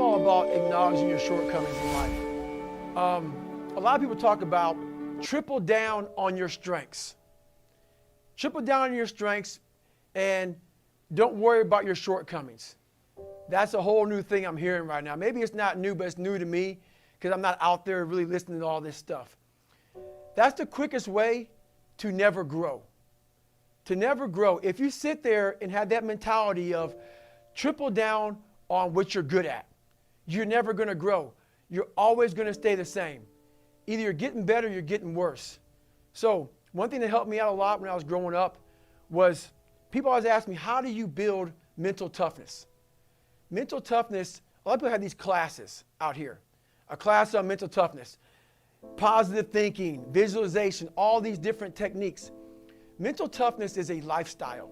all about acknowledging your shortcomings in life. A lot of people talk about triple down on your strengths. Triple down on your strengths and don't worry about your shortcomings. That's a whole new thing I'm hearing right now. Maybe it's not new, but it's new to me because I'm not out there really listening to all this stuff. That's the quickest way to never grow. To never grow. If you sit there and have that mentality of triple down on what you're good at, you're never going to grow. You're always going to stay the same. Either you're getting better or you're getting worse. So one thing that helped me out a lot when I was growing up was people always ask me, how do you build mental toughness? Mental toughness, a lot of people have these classes out here. A class on mental toughness, positive thinking, visualization, all these different techniques. Mental toughness is a lifestyle.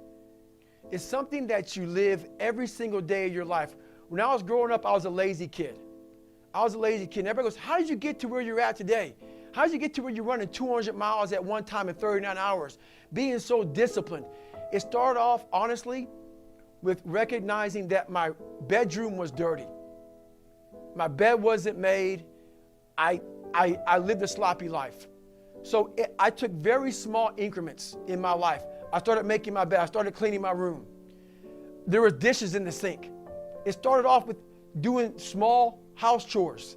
It's something that you live every single day of your life. When I was growing up, I was a lazy kid. And everybody goes, how did you get to where you're at today? How did you get to where you're running 200 miles at one time in 39 hours? Being so disciplined. It started off, honestly, with recognizing that my bedroom was dirty. My bed wasn't made. I lived a sloppy life. So I took very small increments in my life. I started making my bed. I started cleaning my room. There were dishes in the sink. It started off with doing small house chores.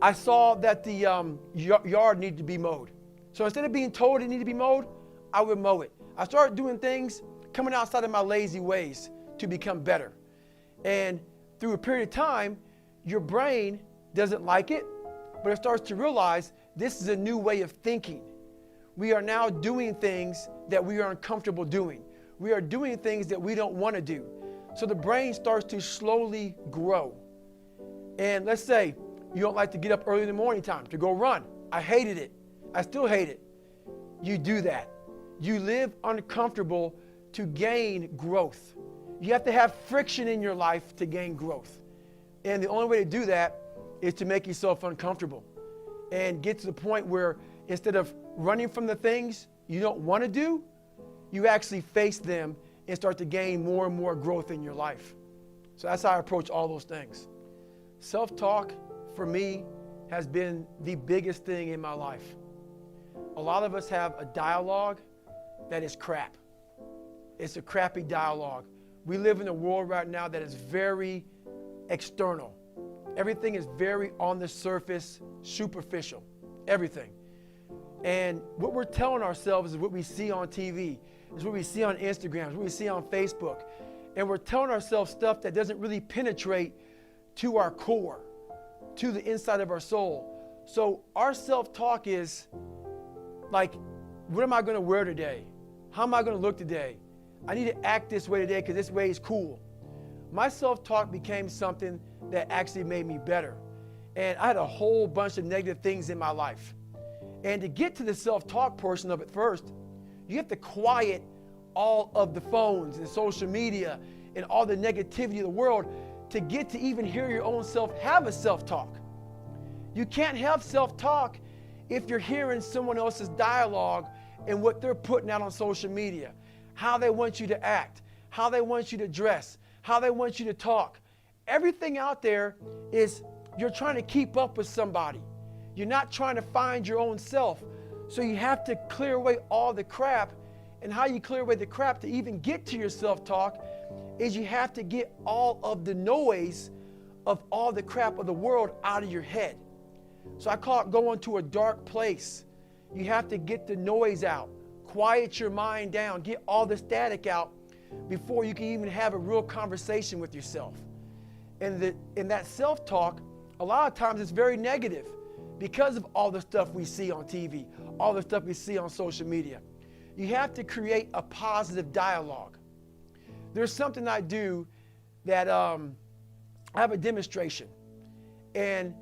I saw that the yard needed to be mowed. So instead of being told it needed to be mowed, I would mow it. I started doing things, coming outside of my lazy ways to become better. And through a period of time, your brain doesn't like it, but it starts to realize this is a new way of thinking. We are now doing things that we are uncomfortable doing. We are doing things that we don't want to do. So the brain starts to slowly grow. And let's say you don't like to get up early in the morning time to go run. I hated it. I still hate it. You do that. You live uncomfortable to gain growth. You have to have friction in your life to gain growth. And the only way to do that is to make yourself uncomfortable and get to the point where instead of running from the things you don't want to do, you actually face them and start to gain more and more growth in your life. So that's how I approach all those things. Self-talk, for me, has been the biggest thing in my life. A lot of us have a dialogue that is crap. It's a crappy dialogue. We live in a world right now that is very external. Everything is very on the surface, superficial, everything. And what we're telling ourselves is what we see on TV, is what we see on Instagram, is what we see on Facebook. And we're telling ourselves stuff that doesn't really penetrate to our core, to the inside of our soul. So our self-talk is like, what am I going to wear today? How am I going to look today? I need to act this way today because this way is cool. My self-talk became something that actually made me better. And I had a whole bunch of negative things in my life. And to get to the self-talk portion of it first, you have to quiet all of the phones and social media and all the negativity of the world to get to even hear your own self have a self-talk. You can't have self-talk if you're hearing someone else's dialogue and what they're putting out on social media, how they want you to act, how they want you to dress, how they want you to talk. Everything out there is you're trying to keep up with somebody. You're not trying to find your own self. So you have to clear away all the crap. And how you clear away the crap to even get to your self-talk is you have to get all of the noise of all the crap of the world out of your head. So I call it going to a dark place. You have to get the noise out, quiet your mind down, get all the static out before you can even have a real conversation with yourself. And in that self-talk, a lot of times it's very negative because of all the stuff we see on TV, all the stuff we see on social media. You have to create a positive dialogue. There's something I do that I have a demonstration. And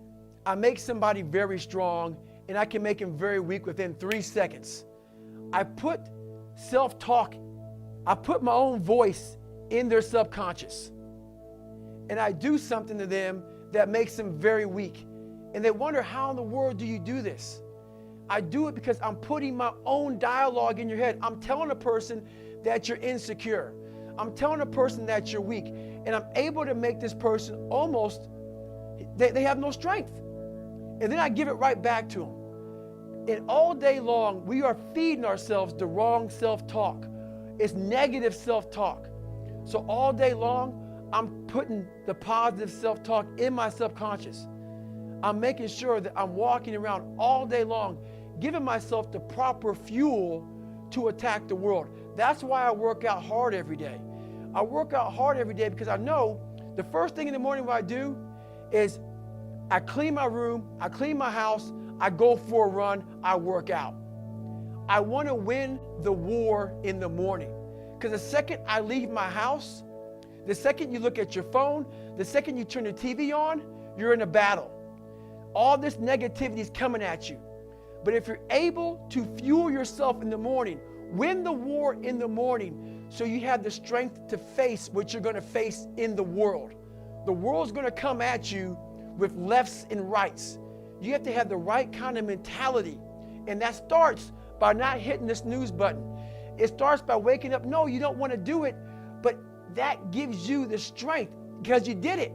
I make somebody very strong and I can make him very weak within 3 seconds. I put self-talk, I put my own voice in their subconscious. And I do something to them that makes them very weak. And they wonder, how in the world do you do this? I do it because I'm putting my own dialogue in your head. I'm telling a person that you're insecure. I'm telling a person that you're weak. And I'm able to make this person almost they have no strength. And then I give it right back to them. And all day long, we are feeding ourselves the wrong self-talk. It's negative self-talk. So all day long, I'm putting the positive self-talk in my subconscious. I'm making sure that I'm walking around all day long, giving myself the proper fuel to attack the world. That's why I work out hard every day. I work out hard every day because I know the first thing in the morning what I do is I clean my room, I clean my house, I go for a run, I work out. I want to win the war in the morning. Because the second I leave my house, the second you look at your phone, the second you turn the TV on, you're in a battle. All this negativity is coming at you. But if you're able to fuel yourself in the morning, win the war in the morning, so you have the strength to face what you're going to face in the world. The world's going to come at you with lefts and rights. You have to have the right kind of mentality. And that starts by not hitting the snooze button. It starts by waking up. No, you don't want to do it, but that gives you the strength because you did it.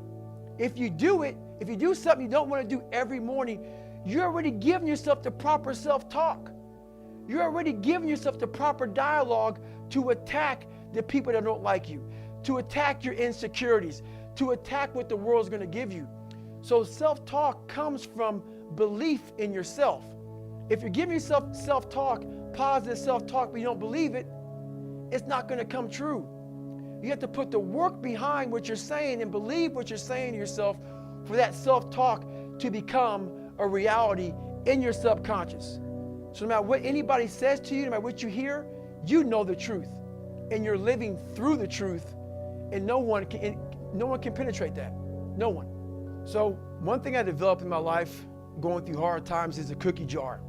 If you do it, if you do something you don't want to do every morning, you're already giving yourself the proper self-talk. You're already giving yourself the proper dialogue to attack the people that don't like you, to attack your insecurities, to attack what the world's going to give you. So self-talk comes from belief in yourself. If you're giving yourself self-talk, positive self-talk, but you don't believe it, it's not going to come true. You have to put the work behind what you're saying and believe what you're saying to yourself for that self-talk to become a reality in your subconscious. So no matter what anybody says to you, no matter what you hear, you know the truth. And you're living through the truth, and no one can penetrate that. No one. So one thing I developed in my life going through hard times is a cookie jar.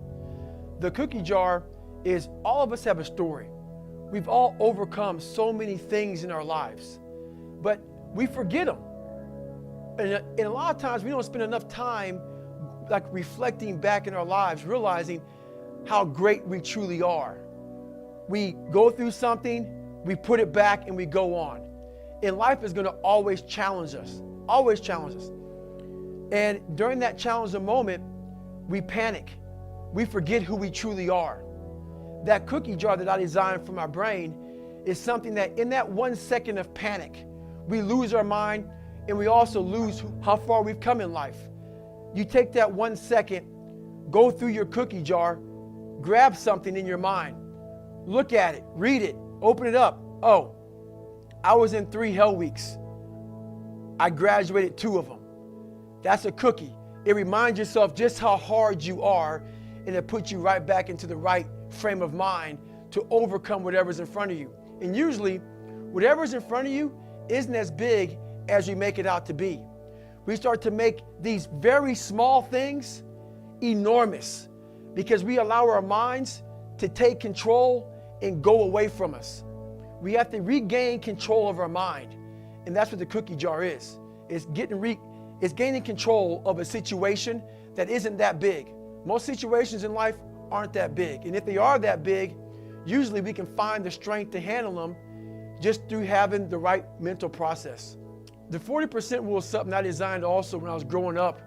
The cookie jar is all of us have a story. We've all overcome so many things in our lives, but we forget them. And a lot of times we don't spend enough time like reflecting back in our lives, realizing how great we truly are. We go through something, we put it back, and we go on. And life is going to always challenge us, always challenge us. And during that challenging moment, we panic. We forget who we truly are. That cookie jar that I designed for my brain is something that in that 1 second of panic, we lose our mind, and we also lose how far we've come in life. You take that 1 second, go through your cookie jar, grab something in your mind, look at it, read it, open it up. Oh, I was in 3 hell weeks. I graduated 2 of them. That's a cookie. It reminds yourself just how hard you are, and it puts you right back into the right frame of mind to overcome whatever's in front of you. And usually, whatever's in front of you isn't as big as we make it out to be. We start to make these very small things enormous because we allow our minds to take control and go away from us. We have to regain control of our mind. And that's what the cookie jar is. It's gaining control of a situation that isn't that big. Most situations in life aren't that big. And if they are that big, usually we can find the strength to handle them just through having the right mental process. The 40% rule is something I designed also when I was growing up.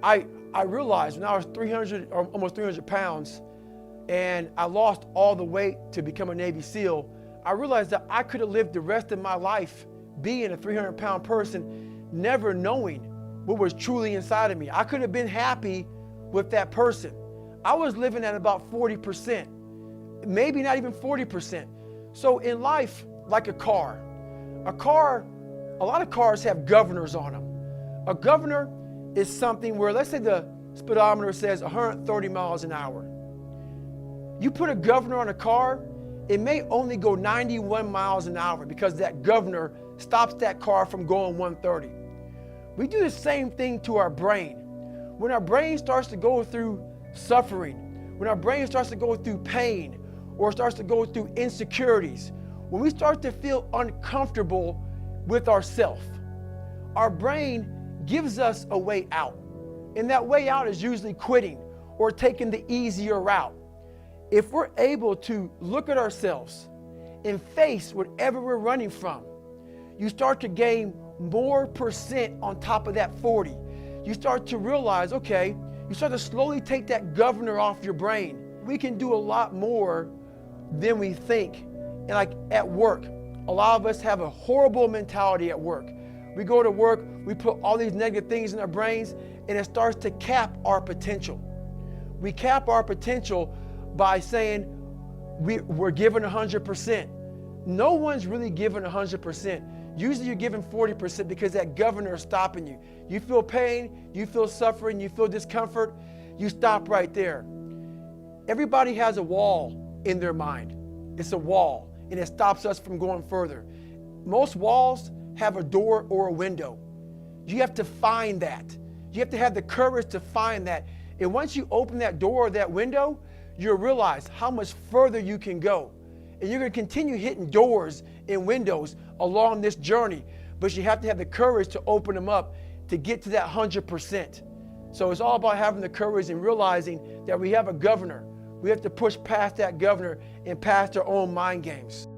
I realized when I was 300 or almost 300 pounds and I lost all the weight to become a Navy SEAL, I realized that I could have lived the rest of my life being a 300-pound person, never knowing what was truly inside of me. I could have been happy with that person. I was living at about 40%, maybe not even 40%. So in life, like a car, a lot of cars have governors on them. A governor is something where, let's say the speedometer says 130 miles an hour. You put a governor on a car, it may only go 91 miles an hour because that governor stops that car from going 130. We do the same thing to our brain. When our brain starts to go through suffering, when our brain starts to go through pain or starts to go through insecurities, when we start to feel uncomfortable with ourselves, our brain gives us a way out. And that way out is usually quitting or taking the easier route. If we're able to look at ourselves and face whatever we're running from, you start to gain more percent on top of that 40. you start to realize, okay, you start to slowly take that governor off your brain. We can do a lot more than we think. And like at work, a lot of us have a horrible mentality at work. We go to work, we put all these negative things in our brains, and it starts to cap our potential. We cap our potential by saying we're giving 100%. No one's really giving 100%. Usually you're giving 40% because that governor is stopping you. You feel pain, you feel suffering, you feel discomfort, you stop right there. Everybody has a wall in their mind. It's a wall, and it stops us from going further. Most walls have a door or a window. You have to find that. You have to have the courage to find that. And once you open that door or that window, you'll realize how much further you can go. And you're going to continue hitting doors and windows along this journey, but you have to have the courage to open them up to get to that 100%. So it's all about having the courage and realizing that we have a governor. We have to push past that governor and past our own mind games.